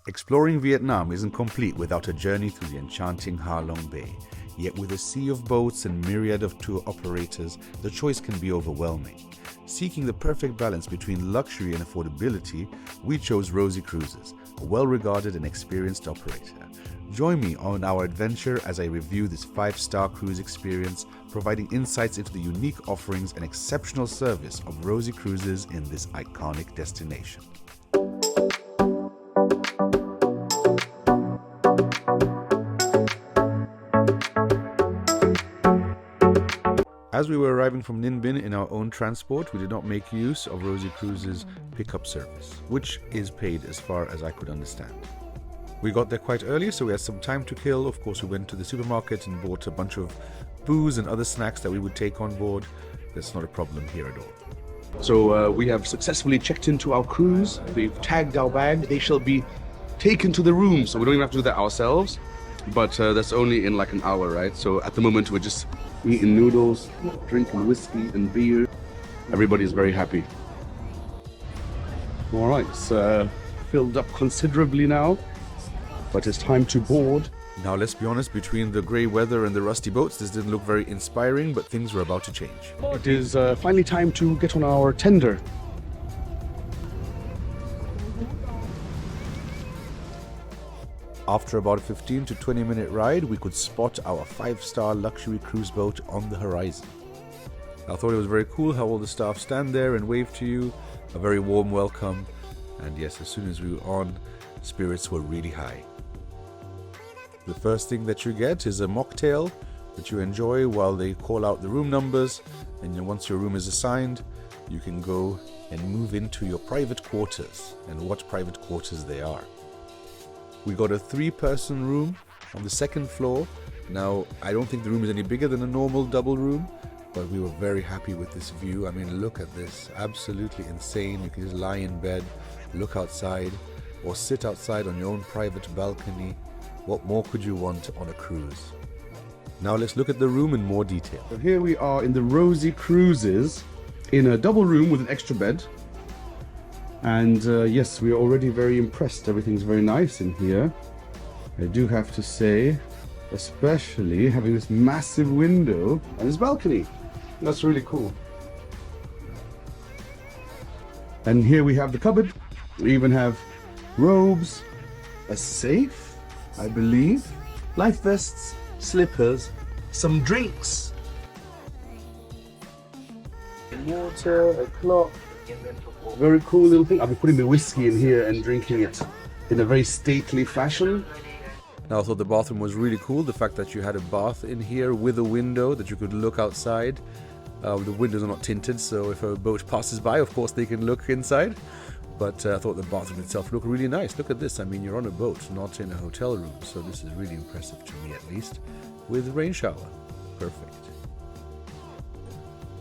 Exploring Vietnam isn't complete without a journey through the enchanting Ha Long Bay. Yet with a sea of boats and myriad of tour operators, the choice can be overwhelming. Seeking the perfect balance between luxury and affordability, we chose Rosy Cruises, a well-regarded and experienced operator. Join me on our adventure as I review this 5-star cruise experience, providing insights into the unique offerings and exceptional service of Rosy Cruises in this iconic destination. As we were arriving from Ninh Binh in our own transport, we did not make use of Rosy Cruises' pickup service, which is paid as far as I could understand. We got there quite early, so we had some time to kill. Of course, we went to the supermarket and bought a bunch of booze and other snacks that we would take on board. That's not a problem here at all. So we have successfully checked into our cruise. We've tagged our bag. They shall be taken to the room, so we don't even have to do that ourselves. But that's only in like an hour, right? So at the moment we're just eating noodles, drinking whiskey and beer. Everybody's very happy. All right, it's filled up considerably now, but it's time to board. Now let's be honest, between the grey weather and the rusty boats, this didn't look very inspiring, but things were about to change. It is finally time to get on our tender. After about a 15 to 20 minute ride, we could spot our 5-star luxury cruise boat on the horizon. I thought it was very cool how all the staff stand there and wave to you, a very warm welcome, and yes, as soon as we were on, spirits were really high. The first thing that you get is a mocktail that you enjoy while they call out the room numbers, and then once your room is assigned, you can go and move into your private quarters, and what private quarters they are. We got a 3-person room on the 2nd floor. Now, I don't think the room is any bigger than a normal double room, but we were very happy with this view. I mean, look at this, absolutely insane. You can just lie in bed, look outside, or sit outside on your own private balcony. What more could you want on a cruise? Now let's look at the room in more detail. So here we are in the Rosy Cruises in a double room with an extra bed. And yes, we are already very impressed. Everything's very nice in here. I do have to say, especially having this massive window and this balcony. That's really cool. And here we have the cupboard. We even have robes, a safe, I believe, life vests, slippers, some drinks, water, a clock. Very cool little thing. I'll be putting the whiskey in here and drinking it in a very stately fashion. Now I thought the bathroom was really cool. The fact that you had a bath in here with a window that you could look outside. The windows are not tinted, so if a boat passes by, of course they can look inside. But I thought the bathroom itself looked really nice. Look at this. I mean, you're on a boat, not in a hotel room. So this is really impressive to me, at least. With rain shower. Perfect.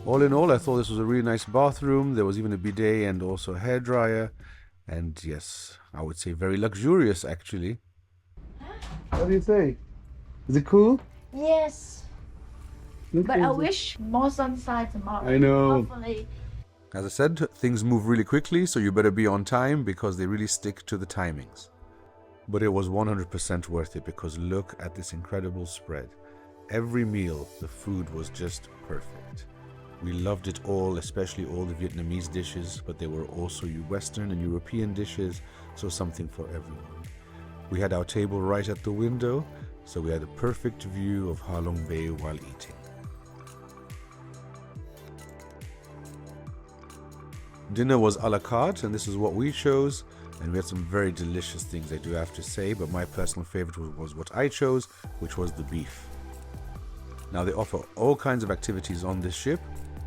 All in all, I thought this was a really nice bathroom. There was even a bidet and also a hairdryer. And yes, I would say very luxurious, actually. What do you say? Is it cool? Yes. But I wish more sunshine tomorrow. I know. Hopefully. As I said, things move really quickly, so you better be on time because they really stick to the timings. But it was 100% worth it because look at this incredible spread. Every meal, the food was just perfect. We loved it all, especially all the Vietnamese dishes, but there were also Western and European dishes, so something for everyone. We had our table right at the window, so we had a perfect view of Ha Long Bay while eating. Dinner was a la carte, and this is what we chose, and we had some very delicious things, I do have to say, but my personal favorite was what I chose, which was the beef. Now they offer all kinds of activities on this ship,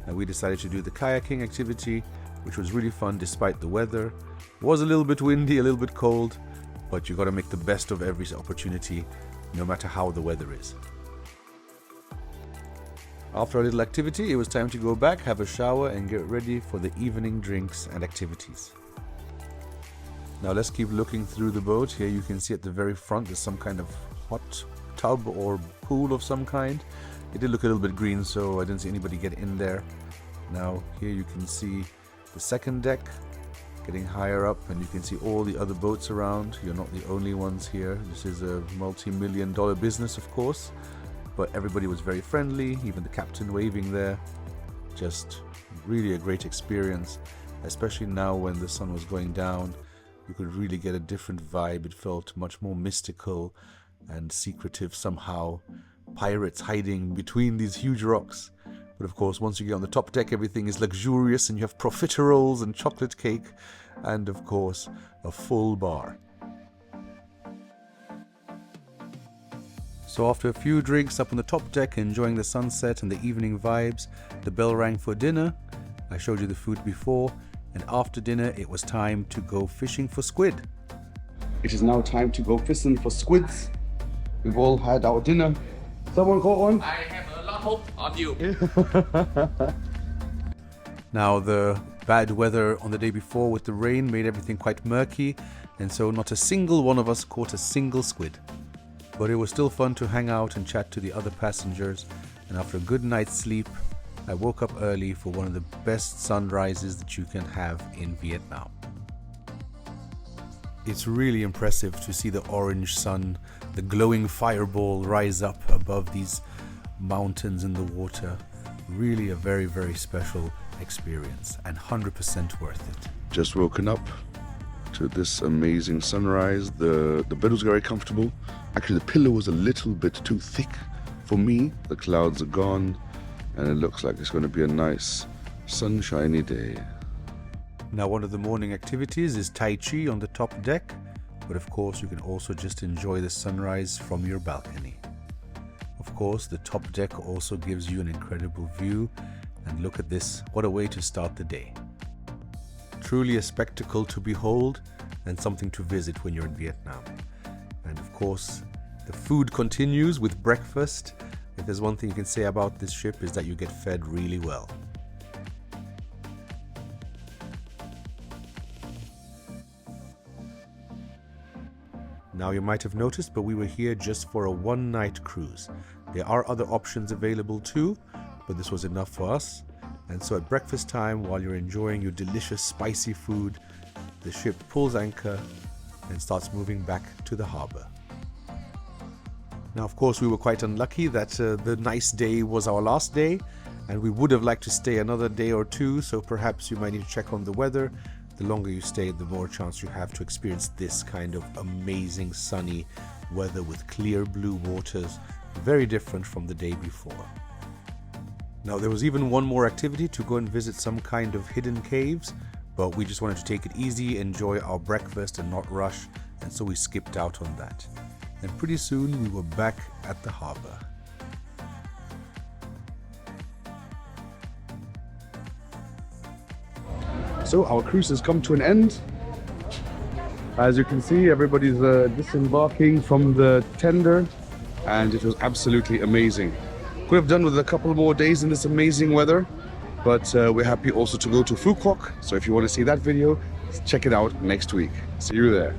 and we decided to do the kayaking activity, which was really fun despite the weather. It was a little bit windy, a little bit cold, but you got to make the best of every opportunity, no matter how the weather is. After a little activity, it was time to go back, have a shower, and get ready for the evening drinks and activities. Now let's keep looking through the boat. Here you can see at the very front there's some kind of hot tub or pool of some kind. It did look a little bit green, so I didn't see anybody get in there. Now here you can see the second deck, getting higher up, and you can see all the other boats around. You're not the only ones here. This is a multi-million-dollar business, of course, but everybody was very friendly, even the captain waving there. Just really a great experience, especially now when the sun was going down. You could really get a different vibe. It felt much more mystical and secretive somehow. Pirates hiding between these huge rocks. But of course, once you get on the top deck, everything is luxurious and you have profiteroles and chocolate cake and of course a full bar. So after a few drinks up on the top deck, enjoying the sunset and the evening vibes, the bell rang for dinner. I showed you the food before, and after dinner it was time to go fishing for squid. It is now time to go fishing for squids. We've all had our dinner. Someone caught one? I have a lot of hope on you. Now the bad weather on the day before with the rain made everything quite murky, and so not a single one of us caught a single squid. But it was still fun to hang out and chat to the other passengers, and after a good night's sleep, I woke up early for one of the best sunrises that you can have in Vietnam. It's really impressive to see the orange sun, the glowing fireball rise up above these mountains in the water. Really a very, very special experience and 100% worth it. Just woken up to this amazing sunrise. The bed was very comfortable. Actually, the pillow was a little bit too thick for me. The clouds are gone and it looks like it's going to be a nice sunshiny day. Now, one of the morning activities is Tai Chi on the top deck, but of course you can also just enjoy the sunrise from your balcony. Of course, the top deck also gives you an incredible view, and look at this, what a way to start the day. Truly a spectacle to behold and something to visit when you're in Vietnam. And of course, the food continues with breakfast. If there's one thing you can say about this ship is that you get fed really well. Now you might have noticed, but we were here just for a one-night cruise. There are other options available too, but this was enough for us. And so at breakfast time, while you're enjoying your delicious spicy food, the ship pulls anchor and starts moving back to the harbor. Now, of course, we were quite unlucky that the nice day was our last day, and we would have liked to stay another day or two, so perhaps you might need to check on the weather. The longer you stay, the more chance you have to experience this kind of amazing sunny weather with clear blue waters, very different from the day before. Now, there was even one more activity to go and visit some kind of hidden caves, but we just wanted to take it easy, enjoy our breakfast and not rush, and so we skipped out on that. And pretty soon we were back at the harbor. So our cruise has come to an end. As you can see, everybody's disembarking from the tender, and it was absolutely amazing. Could have done with a couple more days in this amazing weather, but we're happy also to go to Phu Quoc. So if you want to see that video, check it out next week. See you there.